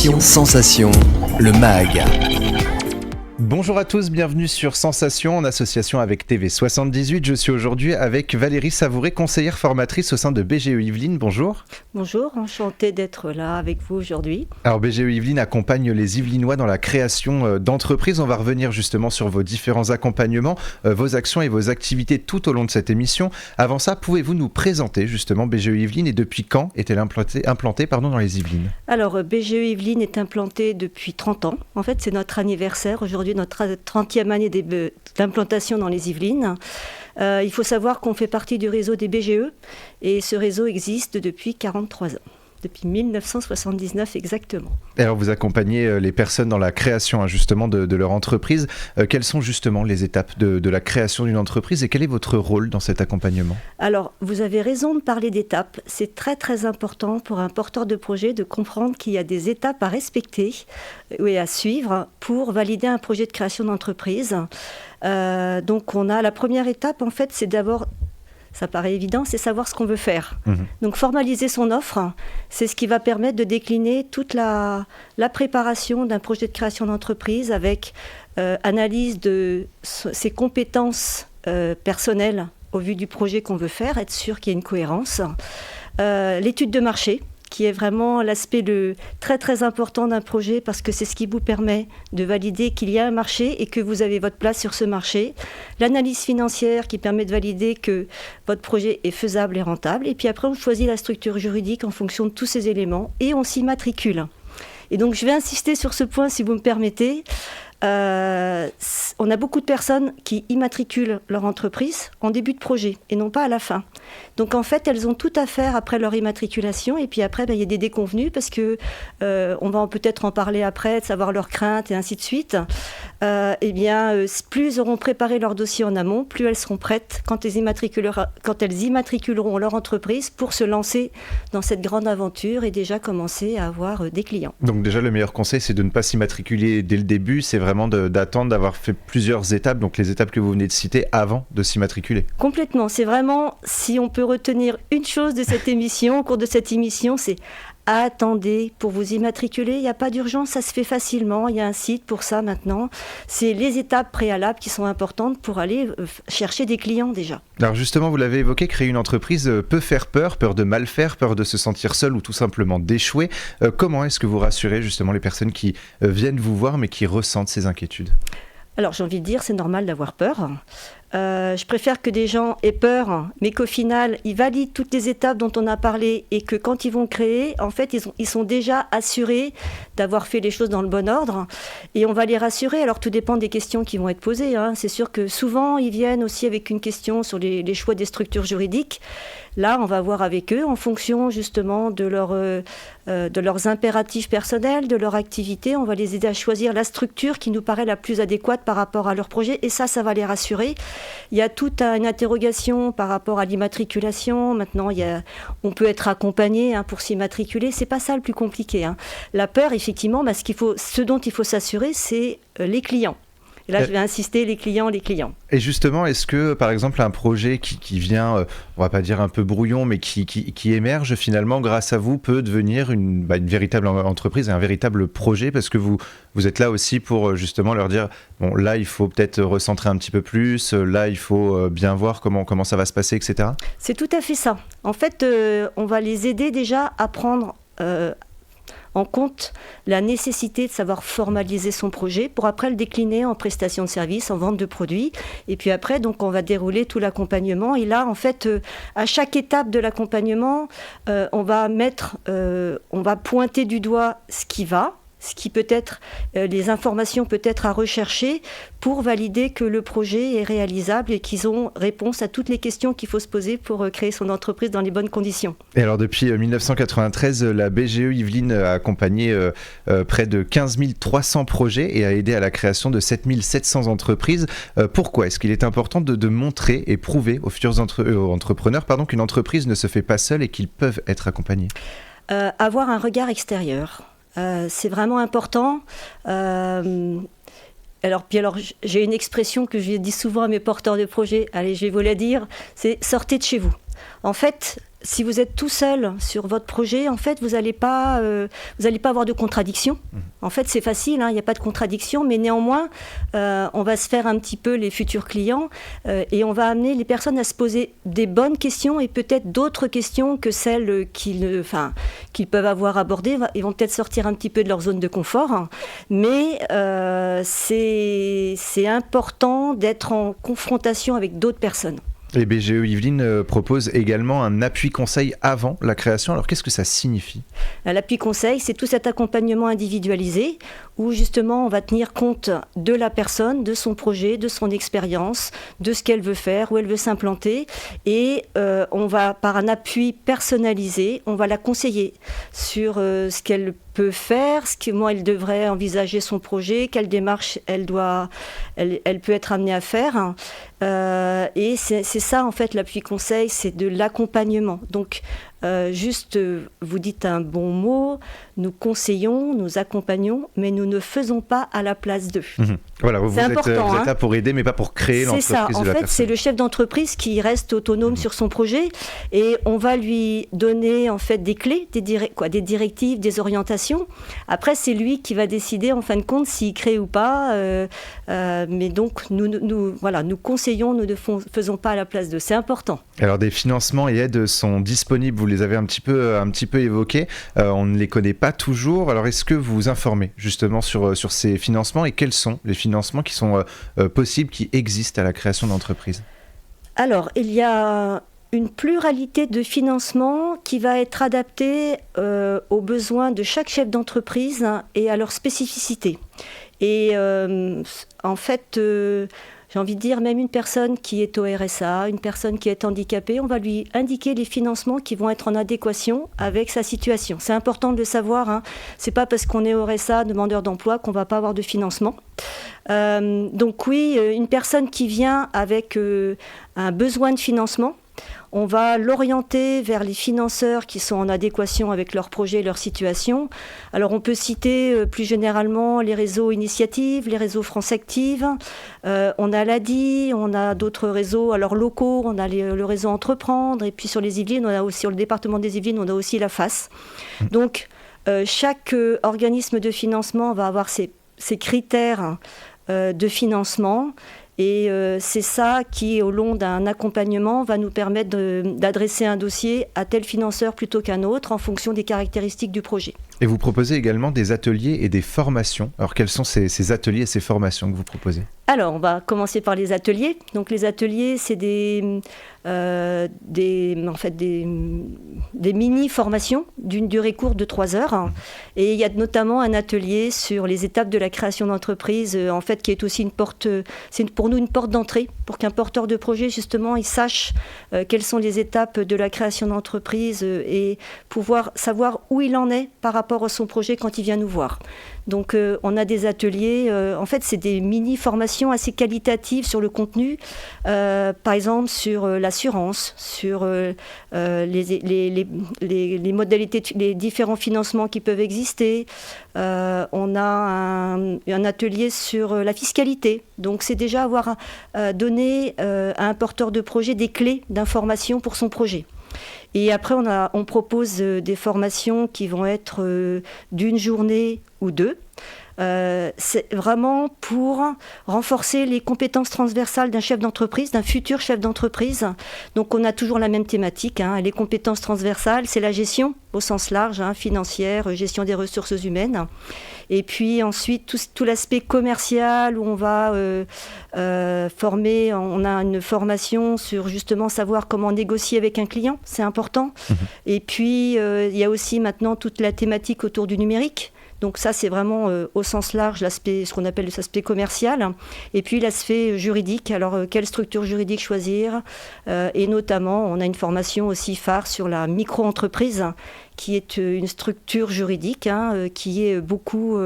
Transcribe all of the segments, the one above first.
Sensation, le MAG. Bonjour à tous, bienvenue sur Sensation en association avec TV78. Je suis aujourd'hui avec Valérie Savouré, conseillère formatrice au sein de BGE Yvelines. Bonjour. Bonjour, enchantée d'être là avec vous aujourd'hui. Alors BGE Yvelines accompagne les Yvelinois dans la création d'entreprises. On va revenir justement sur vos différents accompagnements, vos actions et vos activités tout au long de cette émission. Avant ça, pouvez-vous nous présenter justement BGE Yvelines et depuis quand est-elle implantée dans les Yvelines ? Alors BGE Yvelines est implantée depuis 30 ans. En fait, c'est notre anniversaire aujourd'hui, notre 30e année d'implantation dans les Yvelines. Il faut savoir qu'on fait partie du réseau des BGE et ce réseau existe depuis 43 ans. Depuis 1979 exactement. Et alors vous accompagnez les personnes dans la création justement de leur entreprise. Quelles sont justement les étapes de la création d'une entreprise et quel est votre rôle dans cet accompagnement ? Alors vous avez raison de parler d'étapes. C'est très très important pour un porteur de projet de comprendre qu'il y a des étapes à respecter et à suivre pour valider un projet de création d'entreprise. Donc on a la première étape en fait, c'est d'abord... Ça paraît évident, c'est savoir ce qu'on veut faire. Donc formaliser son offre, c'est ce qui va permettre de décliner toute la préparation d'un projet de création d'entreprise avec analyse de ses compétences personnelles au vu du projet qu'on veut faire, être sûr qu'il y ait une cohérence. L'étude de marché, qui est vraiment l'aspect très très important d'un projet parce que c'est ce qui vous permet de valider qu'il y a un marché et que vous avez votre place sur ce marché. L'analyse financière qui permet de valider que votre projet est faisable et rentable. Et puis après, on choisit la structure juridique en fonction de tous ces éléments et on s'immatricule. Et donc, je vais insister sur ce point si vous me permettez. On a beaucoup de personnes qui immatriculent leur entreprise en début de projet et non pas à la fin. Donc en fait, elles ont tout à faire après leur immatriculation et puis après, il y a des déconvenus parce que on va peut-être en parler après, de savoir leurs craintes et ainsi de suite. Plus elles auront préparé leur dossier en amont, plus elles seront prêtes quand elles immatriculeront leur entreprise pour se lancer dans cette grande aventure et déjà commencer à avoir des clients. Donc déjà, le meilleur conseil, c'est de ne pas s'immatriculer dès le début, c'est vraiment d'attendre d'avoir fait plusieurs étapes, donc les étapes que vous venez de citer, avant de s'immatriculer. Complètement, c'est vraiment, si on peut retenir une chose de cette émission, au cours de cette émission, c'est attendez pour vous immatriculer, il n'y a pas d'urgence, ça se fait facilement, il y a un site pour ça maintenant. C'est les étapes préalables qui sont importantes pour aller chercher des clients déjà. Alors justement, vous l'avez évoqué, créer une entreprise peut faire peur de mal faire, peur de se sentir seul ou tout simplement d'échouer. Comment est-ce que vous rassurez justement les personnes qui viennent vous voir mais qui ressentent ces inquiétudes ? Alors j'ai envie de dire, c'est normal d'avoir peur. Je préfère que des gens aient peur, mais qu'au final, ils valident toutes les étapes dont on a parlé et que quand ils vont créer, en fait, ils sont déjà assurés d'avoir fait les choses dans le bon ordre. Et on va les rassurer. Alors, tout dépend des questions qui vont être posées. C'est sûr que souvent, ils viennent aussi avec une question sur les choix des structures juridiques. Là, on va voir avec eux en fonction justement de leurs impératifs personnels, de leur activité. On va les aider à choisir la structure qui nous paraît la plus adéquate par rapport à leur projet. Et ça va les rassurer. Il y a toute une interrogation par rapport à l'immatriculation. Maintenant, on peut être accompagné pour s'immatriculer. C'est pas ça le plus compliqué. La peur, effectivement, ce dont il faut s'assurer, c'est les clients. Et là, je vais insister, les clients. Et justement, est-ce que, par exemple, un projet qui vient, on va pas dire un peu brouillon, mais qui émerge finalement grâce à vous, peut devenir une véritable entreprise et un véritable projet, parce que vous êtes là aussi pour justement leur dire, bon, là, il faut peut-être recentrer un petit peu plus, là, il faut bien voir comment ça va se passer, etc. C'est tout à fait ça. En fait, on va les aider déjà à prendre... en compte la nécessité de savoir formaliser son projet pour après le décliner en prestation de services, en vente de produits. Et puis après, donc, on va dérouler tout l'accompagnement. Et là, en fait, à chaque étape de l'accompagnement, on va pointer du doigt ce qui peut être les informations peut-être à rechercher pour valider que le projet est réalisable et qu'ils ont réponse à toutes les questions qu'il faut se poser pour créer son entreprise dans les bonnes conditions. Et alors depuis 1993, la BGE Yvelines a accompagné près de 15 300 projets et a aidé à la création de 7 700 entreprises. Pourquoi est-ce qu'il est important de montrer et prouver aux futurs entrepreneurs qu'une entreprise ne se fait pas seule et qu'ils peuvent être accompagnés ? Avoir un regard extérieur. C'est vraiment important. Alors, j'ai une expression que je dis souvent à mes porteurs de projets. Allez, je vais vous la dire. C'est sortez de chez vous. En fait, si vous êtes tout seul sur votre projet, en fait, vous n'allez pas avoir de contradiction. En fait, c'est facile, hein, il n'y a pas de contradiction, mais néanmoins, on va se faire un petit peu les futurs clients et on va amener les personnes à se poser des bonnes questions et peut-être d'autres questions que celles qu'ils peuvent avoir abordées. Ils vont peut-être sortir un petit peu de leur zone de confort, hein, mais c'est important d'être en confrontation avec d'autres personnes. Et BGE Yvelines propose également un appui conseil avant la création. Alors qu'est-ce que ça signifie ? L'appui conseil, c'est tout cet accompagnement individualisé où justement on va tenir compte de la personne, de son projet, de son expérience, de ce qu'elle veut faire, où elle veut s'implanter et on va, par un appui personnalisé, on va la conseiller sur ce qu'elle peut faire, comment elle devrait envisager son projet, quelle démarche elle peut être amenée à faire. Et c'est ça en fait l'appui conseil, c'est de l'accompagnement. Donc vous dites un bon mot, nous conseillons, nous accompagnons, mais nous ne faisons pas à la place d'eux. Voilà, vous êtes là pour aider, mais pas pour créer l'entreprise de la personne. C'est ça, en fait, c'est le chef d'entreprise qui reste autonome sur son projet et on va lui donner en fait des clés, des directives, des orientations. Après, c'est lui qui va décider en fin de compte s'il crée ou pas. Mais donc, nous conseillons, nous ne faisons pas à la place d'eux. C'est important. Alors, des financements et aides sont disponibles, vous les avez un petit peu évoqués. On ne les connaît pas toujours. Alors, est-ce que vous vous informez justement sur ces financements et quels sont les financements qui sont possibles, qui existent à la création d'entreprise ? Alors, il y a une pluralité de financements qui va être adaptée aux besoins de chaque chef d'entreprise et à leur spécificité. Et en fait, j'ai envie de dire, même une personne qui est au RSA, une personne qui est handicapée, on va lui indiquer les financements qui vont être en adéquation avec sa situation. C'est important de le savoir, hein. C'est pas parce qu'on est au RSA, demandeur d'emploi, qu'on va pas avoir de financement. Donc oui, une personne qui vient avec un besoin de financement, on va l'orienter vers les financeurs qui sont en adéquation avec leur projet et leur situation. Alors on peut citer plus généralement les réseaux Initiatives, les réseaux France Active, on a l'ADI, on a d'autres réseaux alors locaux, on a le réseau Entreprendre, et puis sur les Yvelines, on a aussi, sur le département des Yvelines, on a aussi la FAS. Donc chaque organisme de financement va avoir ses critères de financement. Et c'est ça qui, au long d'un accompagnement, va nous permettre d'adresser un dossier à tel financeur plutôt qu'un autre en fonction des caractéristiques du projet. Et vous proposez également des ateliers et des formations. Alors quels sont ces ateliers et ces formations que vous proposez ? Alors on va commencer par les ateliers. Donc les ateliers, c'est des mini-formations d'une durée courte de 3 heures. Et il y a notamment un atelier sur les étapes de la création d'entreprise, en fait, qui est aussi c'est pour nous une porte d'entrée, pour qu'un porteur de projet, justement, il sache quelles sont les étapes de la création d'entreprise et pouvoir savoir où il en est par rapport à son projet quand il vient nous voir. Donc on a des ateliers, en fait c'est des mini-formations assez qualitatives sur le contenu, par exemple sur l'assurance, sur les modalités, les différents financements qui peuvent exister. On a un atelier sur la fiscalité, donc c'est déjà avoir donné à un porteur de projet des clés d'information pour son projet. Et après, on propose des formations qui vont être d'une journée ou 2. C'est vraiment pour renforcer les compétences transversales d'un chef d'entreprise, d'un futur chef d'entreprise. Donc on a toujours la même thématique, hein. Les compétences transversales, c'est la gestion au sens large, hein, financière, gestion des ressources humaines. Et puis ensuite tout l'aspect commercial où on va former, on a une formation sur justement savoir comment négocier avec un client, c'est important. Et puis il y a aussi maintenant toute la thématique autour du numérique. Donc ça, c'est vraiment au sens large l'aspect, ce qu'on appelle l'aspect commercial. Et puis l'aspect juridique. Alors, quelle structure juridique choisir ? Et notamment, on a une formation aussi phare sur la micro-entreprise, qui est une structure juridique, hein, qui est beaucoup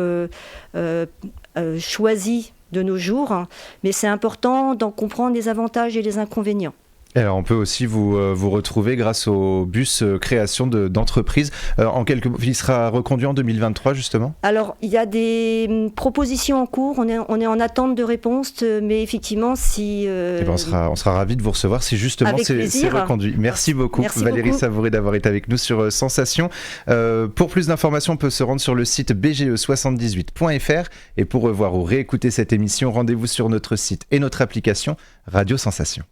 choisie de nos jours. Mais c'est important d'en comprendre les avantages et les inconvénients. Et alors on peut aussi vous retrouver grâce au bus création d'entreprise. Il sera reconduit en 2023 justement. Alors il y a des propositions en cours, on est en attente de réponse, mais effectivement si... On sera ravis de vous recevoir si justement c'est reconduit. Merci beaucoup Valérie Savouré d'avoir été avec nous sur Sensation. Pour plus d'informations, on peut se rendre sur le site bge78.fr et pour revoir ou réécouter cette émission, rendez-vous sur notre site et notre application Radio Sensation.